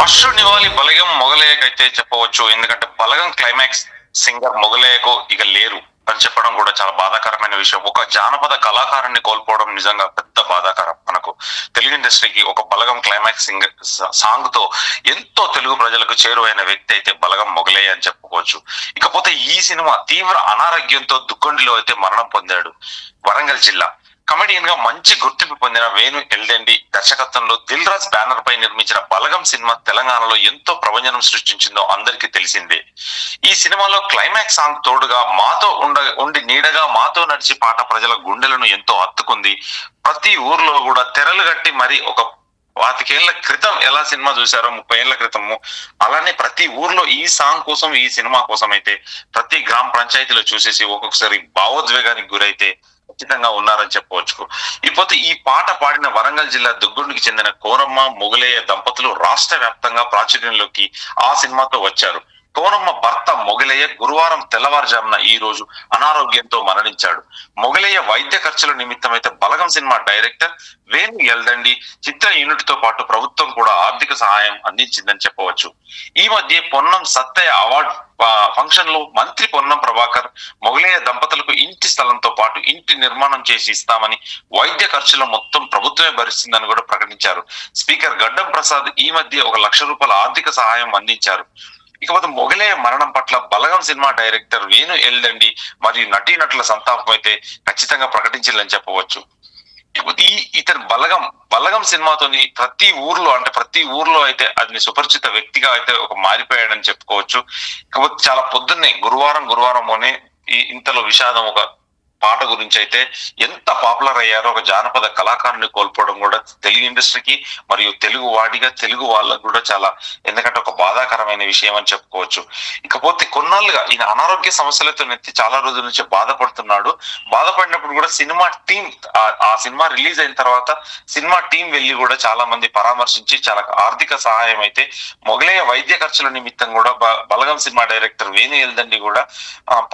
అశ్రు నివాళి బలగం మొగలయ్యకైతే చెప్పవచ్చు. ఎందుకంటే బలగం క్లైమాక్స్ సింగర్ మొగలయ్యకు ఇక లేరు అని చెప్పడం కూడా చాలా బాధాకరమైన విషయం. ఒక జానపద కళాకారుని కోల్పోవడం నిజంగా పెద్ద బాధాకరం. మనకు తెలుగు ఇండస్ట్రీకి ఒక బలగం క్లైమాక్స్ సింగర్ సాంగ్ తో ఎంతో తెలుగు ప్రజలకు చేరువైన వ్యక్తి అయితే బలగం మొగలయ్య అని చెప్పుకోవచ్చు. ఇకపోతే ఈ సినిమా తీవ్ర అనారోగ్యంతో దుగ్గొండిలో అయితే మరణం పొందాడు. వరంగల్ జిల్లా కమెడియన్ గా మంచి గుర్తింపు పొందిన వేణు ఎల్దెండి దర్శకత్వంలో దిల్ రాజ్ బ్యానర్ పై నిర్మించిన బలగం సినిమా తెలంగాణలో ఎంతో ప్రభంజనం సృష్టించిందో అందరికీ తెలిసిందే. ఈ సినిమాలో క్లైమాక్స్ సాంగ్ తోడుగా మాతో ఉండి నీడగా మాతో నడిచి పాట ప్రజల గుండెలను ఎంతో హత్తుకుంది. ప్రతి ఊర్లో కూడా తెరలు కట్టి మరి ఒక 25 ఏళ్ల క్రితం ఎలా సినిమా చూసారో 30 ఏళ్ల క్రితము అలానే ప్రతి ఊర్లో ఈ సాంగ్ కోసం ఈ సినిమా కోసం అయితే ప్రతి గ్రామ పంచాయతీలో చూసేసి ఒక్కొక్కసారి భావోద్వేగానికి గురైతే ఖచ్చితంగా ఉన్నారని చెప్పవచ్చు. ఇకపోతే ఈ పాట పాడిన వరంగల్ జిల్లా దుగ్గొండికి చెందిన కోరమ్మ మొగలయ్య దంపతులు రాష్ట్ర వ్యాప్తంగా ప్రాచుర్యంలోకి ఆ సినిమాతో వచ్చారు. కోరమ్మ భర్త మొగలయ్య గురువారం తెల్లవారుజామున ఈ రోజు అనారోగ్యంతో మరణించాడు. మొగలయ్య వైద్య ఖర్చుల నిమిత్తం అయితే బలగం సినిమా డైరెక్టర్ వేణు ఎల్దండి చిత్ర యూనిట్ తో పాటు ప్రభుత్వం కూడా ఆర్థిక సహాయం అందించిందని చెప్పవచ్చు. ఈ మధ్య పొన్నం సత్తయ్య అవార్డు ఫంక్షన్ లో మంత్రి పొన్నం ప్రభాకర్ మొగలయ్య దంపతులకు ఇంటి స్థలంతో పాటు ఇంటి నిర్మాణం చేసి ఇస్తామని, వైద్య ఖర్చుల మొత్తం ప్రభుత్వమే భరిస్తుందని కూడా ప్రకటించారు. స్పీకర్ గడ్డం ప్రసాద్ ఈ మధ్య 1 లక్ష రూపాయల ఆర్థిక సహాయం అందించారు. ఇకపోతే మొగలయ్య మరణం పట్ల బలగం సినిమా డైరెక్టర్ వేణు ఎల్దండి మరియు నటీనటుల సంతాపం అయితే ఖచ్చితంగా ప్రకటించాలని చెప్పవచ్చు. ఇకపోతే ఇతను బలగం సినిమాతోని ప్రతి ఊర్లో అయితే అది సుపరిచిత వ్యక్తిగా అయితే ఒక మారిపోయాడని చెప్పుకోవచ్చు. ఇకపోతే చాలా పొద్దున్నే గురువారం ఇంతలో విషాదం ఒక పాట గురించి అయితే ఎంత పాపులర్ అయ్యారో ఒక జానపద కళాకారుని కోల్పోవడం కూడా తెలుగు ఇండస్ట్రీకి మరియు తెలుగు వాళ్ళకు కూడా చాలా ఎందుకంటే ఒక బాధాకరమైన విషయం అని చెప్పుకోవచ్చు. ఇకపోతే కొన్నాళ్ళుగా ఈయన అనారోగ్య సమస్యలతో చాలా రోజుల నుంచి బాధపడినప్పుడు కూడా సినిమా టీం ఆ సినిమా రిలీజ్ అయిన తర్వాత సినిమా టీం వెళ్ళి కూడా చాలా మంది పరామర్శించి చాలా ఆర్థిక సహాయం అయితే మొగలయ్య వైద్య ఖర్చుల నిమిత్తం కూడా బలగం సినిమా డైరెక్టర్ వేణు ఎల్దండి కూడా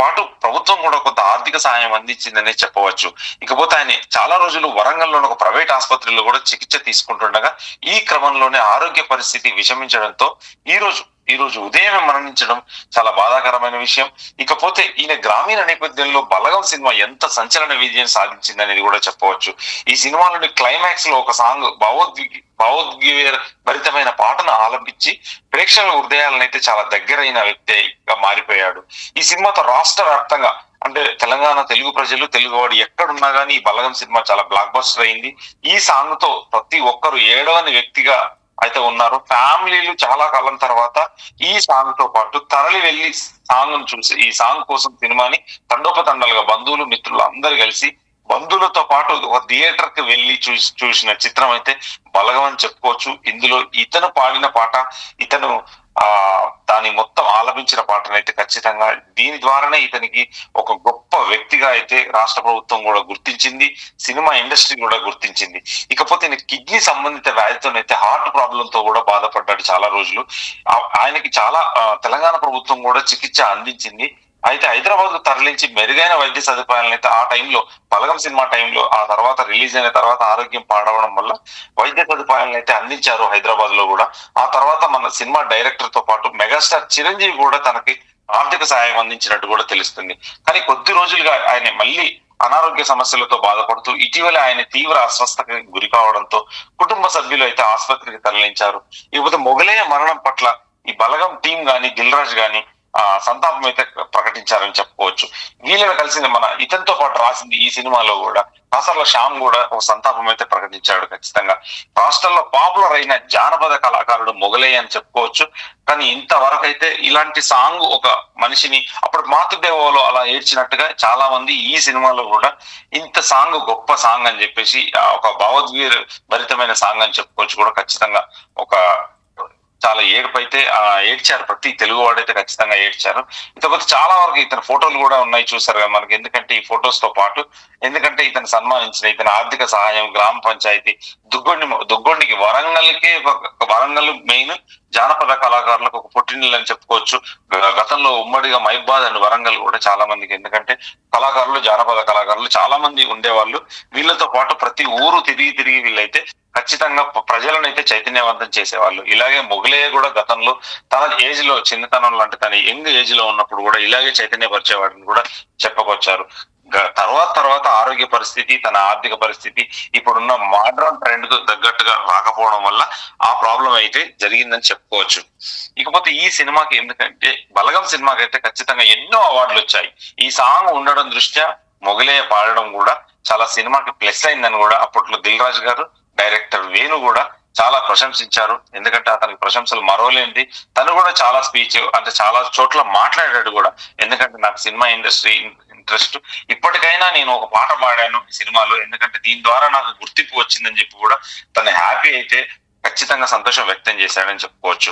పాటు ప్రభుత్వం కూడా కొంత ఆర్థిక సహాయం అందించిందనే చెప్పవచ్చు. ఇకపోతే ఆయన చాలా రోజులు వరంగల్లోని ఒక ప్రైవేట్ ఆసుపత్రిలో కూడా చికిత్స తీసుకుంటుండగా ఈ క్రమంలోనే ఆరోగ్య పరిస్థితి విషమించడంతో ఈ రోజు ఉదయమే మరణించడం చాలా బాధాకరమైన విషయం. ఇకపోతే ఈయన గ్రామీణ నేపథ్యంలో బలగం సినిమా ఎంత సంచలన విజయం సాధించిందనేది కూడా చెప్పవచ్చు. ఈ సినిమాలోని క్లైమాక్స్ లో ఒక సాంగ్ భావోద్వేగ భరితమైన పాటను ఆలంపించి ప్రేక్షకుల హృదయాలను అయితే చాలా దగ్గరైన వ్యక్తిగా మారిపోయాడు. ఈ సినిమాతో రాష్ట్ర వ్యాప్తంగా అంటే తెలంగాణ తెలుగు ప్రజలు తెలుగువాడు ఎక్కడున్నా గానీ ఈ బలగం సినిమా చాలా బ్లాక్ బస్టర్ అయింది. ఈ సాంగ్ తో ప్రతి ఒక్కరు ఏడవని వ్యక్తిగా అయితే ఉన్నారు. ఫ్యామిలీలు చాలా కాలం తర్వాత ఈ సాంగ్ తో పాటు తరలి వెళ్లి సాంగ్ ను చూసి ఈ సాంగ్ కోసం సినిమాని తండోపతండాలుగా బంధువులు మిత్రులు అందరు కలిసి బంధువులతో పాటు ఒక థియేటర్ కి వెళ్లి చూసిన చిత్రం అయితే బలగం అని చెప్పుకోవచ్చు. ఇందులో ఇతను పాడిన పాట ఇతను దాని మొత్తం ఆలపించిన పాటనైతే ఖచ్చితంగా దీని ద్వారానే ఇతనికి ఒక గొప్ప వ్యక్తిగా అయితే రాష్ట్ర ప్రభుత్వం కూడా గుర్తించింది, సినిమా ఇండస్ట్రీ కూడా గుర్తించింది. ఇకపోతే కిడ్నీ సంబంధిత వ్యాధితోనైతే హార్ట్ ప్రాబ్లం తో కూడా బాధపడ్డాడు చాలా రోజులు. ఆయనకి చాలా తెలంగాణ ప్రభుత్వం కూడా చికిత్స అందించింది. అయితే హైదరాబాద్ కు తరలించి మెరుగైన వైద్య సదుపాయాలను అయితే ఆ టైంలో బలగం సినిమా టైంలో ఆ తర్వాత రిలీజ్ అయిన తర్వాత ఆరోగ్యం పాడవడం వల్ల వైద్య సదుపాయాలను అయితే అందించారు హైదరాబాద్ లో కూడా. ఆ తర్వాత మన సినిమా డైరెక్టర్ తో పాటు మెగాస్టార్ చిరంజీవి కూడా తనకి ఆర్థిక సహాయం అందించినట్టు కూడా తెలుస్తుంది. కానీ కొద్ది రోజులుగా ఆయన మళ్ళీ అనారోగ్య సమస్యలతో బాధపడుతూ ఇటీవల ఆయన తీవ్ర అస్వస్థతకి గురి కావడంతో కుటుంబ సభ్యులు అయితే ఆసుపత్రికి తరలించారు. ఇకపోతే మొగలయ్య మరణం పట్ల ఈ బలగం టీం గాని దిల్ రాజు గాని సంతాపం అయితే ప్రకటించారని చెప్పుకోవచ్చు. వీళ్ళని కలిసింది మన ఇతనితో పాటు రాసింది ఈ సినిమాలో కూడా కాసర్ల శ్యామ్ కూడా ఒక సంతాపం అయితే ప్రకటించాడు. ఖచ్చితంగా రాష్ట్రంలో పాపులర్ అయిన జానపద కళాకారుడు మొగలయ్య అని చెప్పుకోవచ్చు. కానీ ఇంతవరకు అయితే ఇలాంటి సాంగ్ ఒక మనిషిని అప్పుడు మాతృదేవోలో అలా ఏడ్చినట్టుగా చాలా మంది ఈ సినిమాలో కూడా ఇంత సాంగ్ గొప్ప సాంగ్ అని చెప్పేసి ఒక భావోద్వేగ భరితమైన సాంగ్ అని చెప్పుకోవచ్చు కూడా. ఖచ్చితంగా ఒక చాలా ఏడుపైతే ఏడ్చారు, ప్రతి తెలుగు వాడైతే ఖచ్చితంగా ఏడ్చారు. ఇకపోతే చాలా వరకు ఇతని ఫోటోలు కూడా ఉన్నాయి చూసారు కదా మనకి. ఎందుకంటే ఈ ఫొటోస్ తో పాటు ఇతను సన్మానించిన ఇతని ఆర్థిక సహాయం గ్రామ పంచాయతీ దుగ్గొండికి వరంగల్ మెయిన్ జానపద కళాకారులకు ఒక పుట్టినిల్లు అని చెప్పుకోవచ్చు. గతంలో ఉమ్మడిగా మైబాద్ అండ్ వరంగల్ కూడా చాలా మందికి ఎందుకంటే జానపద కళాకారులు చాలా మంది ఉండేవాళ్ళు. వీళ్ళతో పాటు ప్రతి ఊరు తిరిగి వీళ్ళైతే ఖచ్చితంగా ప్రజలను అయితే చైతన్యవంతం చేసేవాళ్ళు. ఇలాగే మొగలయ్య కూడా గతంలో తన ఏజ్ లో చిన్నతనంలో అంటే తన యంగ్ ఏజ్ లో ఉన్నప్పుడు కూడా ఇలాగే చైతన్యపరిచేవాడిని కూడా చెప్పుకొచ్చారు. తర్వాత ఆరోగ్య పరిస్థితి, తన ఆర్థిక పరిస్థితి ఇప్పుడున్న మోడర్న్ ట్రెండ్ కు తగ్గట్టుగా రాకపోవడం వల్ల ఆ ప్రాబ్లం అయితే జరిగిందని చెప్పుకోవచ్చు. ఇకపోతే ఈ సినిమాకి ఎందుకంటే బలగం సినిమాకి అయితే ఖచ్చితంగా ఎన్నో అవార్డులు వచ్చాయి. ఈ సాంగ్ ఉండడం దృష్ట్యా మొగలయ్య పాడడం కూడా చాలా సినిమాకి ప్లస్ అయిందని కూడా అప్పట్లో దిల్ రాజు గారు, డైరెక్టర్ వేణు కూడా చాలా ప్రశంసించారు. ఎందుకంటే అతనికి ప్రశంసలు మరోలేంది. తను కూడా చాలా స్పీచ్ అంటే చాలా చోట్ల మాట్లాడాడు కూడా. ఎందుకంటే నాకు సినిమా ఇండస్ట్రీ ఇంట్రెస్ట్, ఇప్పటికైనా నేను ఒక పాట పాడాను ఈ సినిమాలో, ఎందుకంటే దీని ద్వారా నాకు గుర్తింపు వచ్చిందని చెప్పి కూడా తను హ్యాపీ అయితే ఖచ్చితంగా సంతోషం వ్యక్తం చేశాడని చెప్పుకోవచ్చు.